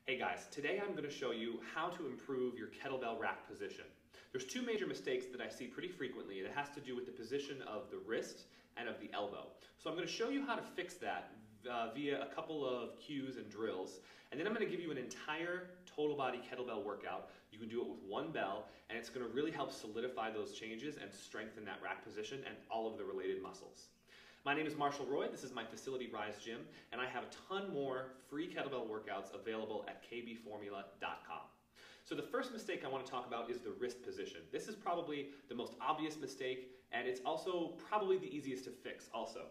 Hey guys, today I'm going to show you how to improve your kettlebell rack position. There's two major mistakes that I see pretty frequently, and it has to do with the position of the wrist and of the elbow. So I'm going to show you how to fix that via a couple of cues and drills, and then I'm going to give you an entire total body kettlebell workout. You can do it with one bell, and it's going to really help solidify those changes and strengthen that rack position and all of the related muscles. My name is Marshall Roy, this is my Facility Rise Gym, and I have a ton more free kettlebell workouts available at kbformula.com. So the first mistake I want to talk about is the wrist position. This is probably the most obvious mistake, and it's also probably the easiest to fix also.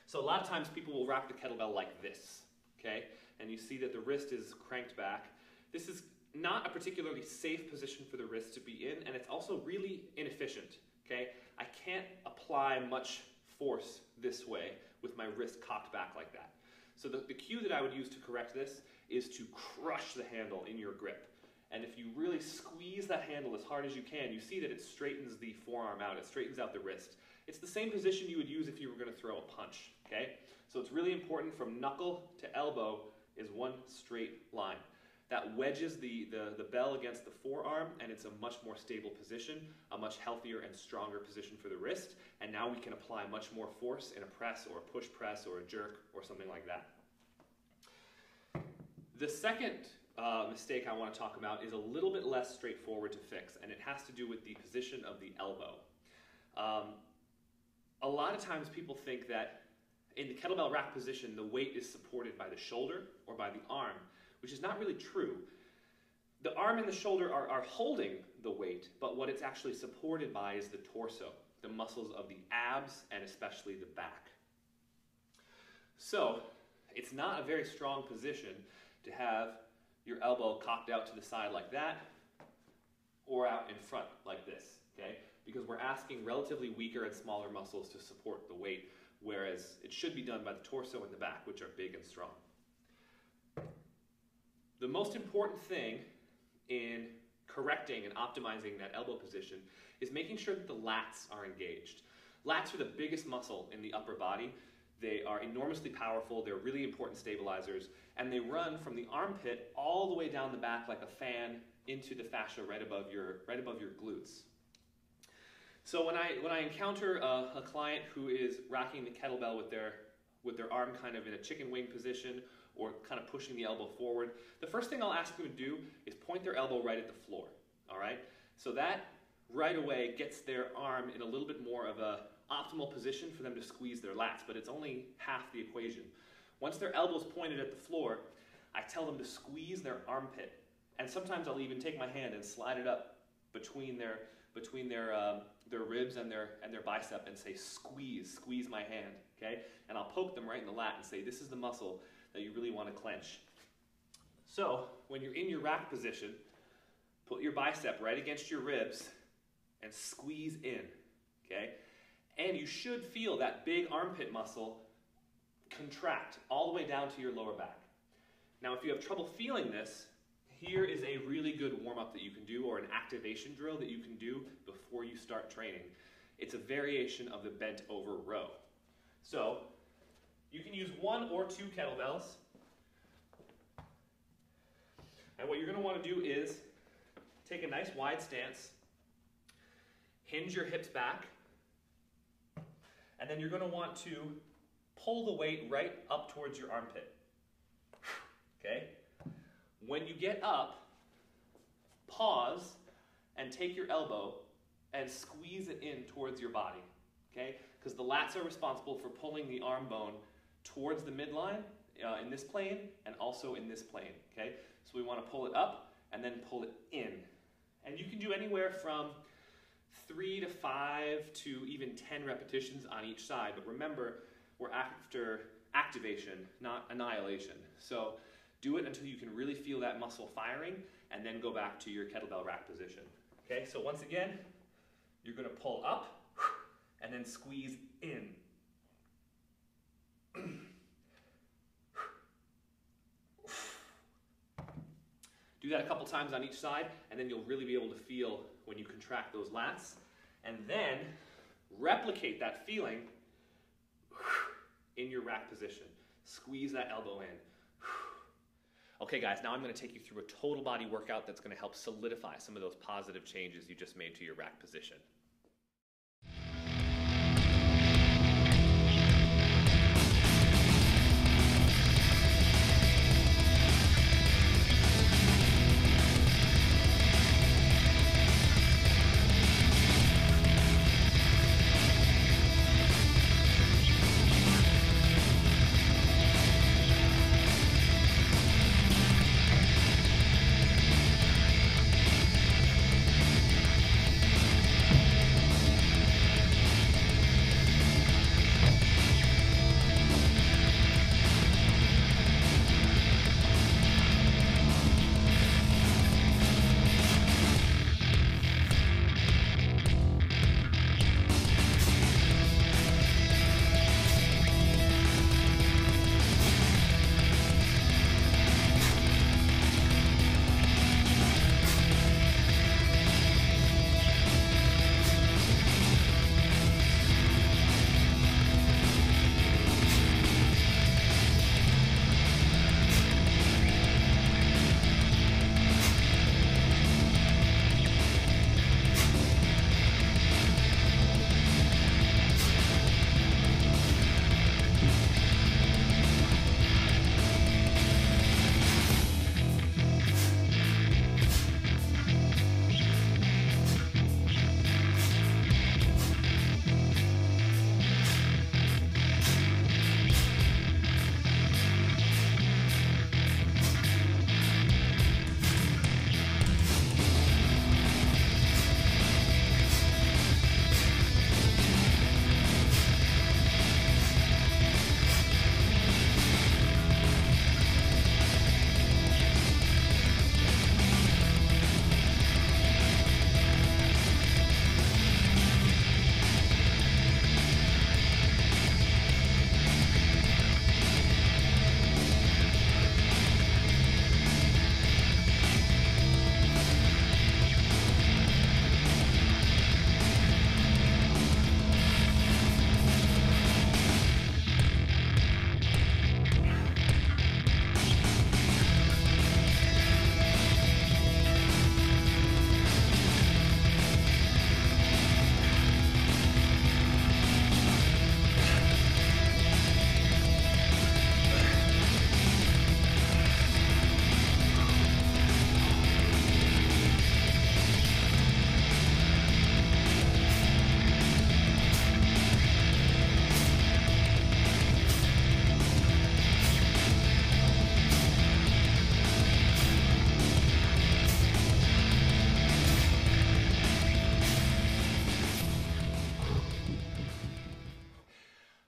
So a lot of times people will rack the kettlebell like this, okay? And you see that the wrist is cranked back. This is not a particularly safe position for the wrist to be in, and it's also really inefficient, okay? I can't apply much force this way with my wrist cocked back like that. So the cue that I would use to correct this is to crush the handle in your grip. And if you really squeeze that handle as hard as you can, you see that it straightens the forearm out, it straightens out the wrist. It's the same position you would use if you were going to throw a punch, okay? So it's really important from knuckle to elbow is one straight line. That wedges the bell against the forearm, and it's a much more stable position, a much healthier and stronger position for the wrist, and now we can apply much more force in a press or a push press or a jerk or something like that. The second mistake I want to talk about is a little bit less straightforward to fix, and it has to do with the position of the elbow. A lot of times people think that in the kettlebell rack position, the weight is supported by the shoulder or by the arm, which is not really true. The arm and the shoulder are holding the weight, but what it's actually supported by is the torso, the muscles of the abs, and especially the back. So it's not a very strong position to have your elbow cocked out to the side like that, or out in front like this, okay? Because we're asking relatively weaker and smaller muscles to support the weight, whereas it should be done by the torso and the back, which are big and strong. The most important thing in correcting and optimizing that elbow position is making sure that the lats are engaged. Lats are the biggest muscle in the upper body. They are enormously powerful, they're really important stabilizers, and they run from the armpit all the way down the back like a fan into the fascia right above your glutes. So when I encounter a client who is racking the kettlebell with their arm kind of in a chicken wing position or kind of pushing the elbow forward, the first thing I'll ask them to do is point their elbow right at the floor, all right? So that right away gets their arm in a little bit more of a optimal position for them to squeeze their lats, but it's only half the equation. Once their elbow's pointed at the floor, I tell them to squeeze their armpit, and sometimes I'll even take my hand and slide it up between their ribs and their bicep and say squeeze my hand, okay? And I'll poke them right in the lat and say, this is the muscle that you really want to clench. So when you're in your rack position, put your bicep right against your ribs and squeeze in, okay? And you should feel that big armpit muscle contract all the way down to your lower back. Now if you have trouble feeling this, here is a really good warm-up that you can do, or an activation drill that you can do before you start training. It's a variation of the bent over row. So you can use one or two kettlebells. And what you're going to want to do is take a nice wide stance, hinge your hips back, and then you're going to want to pull the weight right up towards your armpit. Okay? When you get up, pause and take your elbow and squeeze it in towards your body, okay? Because the lats are responsible for pulling the arm bone towards the midline in this plane and also in this plane, okay? So we want to pull it up and then pull it in. And you can do anywhere from 3 to 5 to even 10 repetitions on each side, but remember, we're after activation, not annihilation. So do it until you can really feel that muscle firing, and then go back to your kettlebell rack position. Okay, so once again, you're going to pull up and then squeeze in. Do that a couple times on each side, and then you'll really be able to feel when you contract those lats. And then replicate that feeling in your rack position. Squeeze that elbow in. Okay. Okay guys, now I'm going to take you through a total body workout that's going to help solidify some of those positive changes you just made to your rack position.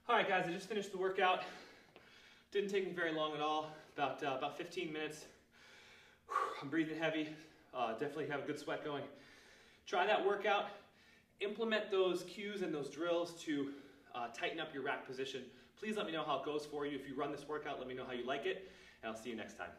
Alright guys, I just finished the workout. Didn't take me very long at all, about 15 minutes. I'm breathing heavy, definitely have a good sweat going. Try that workout, implement those cues and those drills to tighten up your rack position. Please let me know how it goes for you. If you run this workout, let me know how you like it, and I'll see you next time.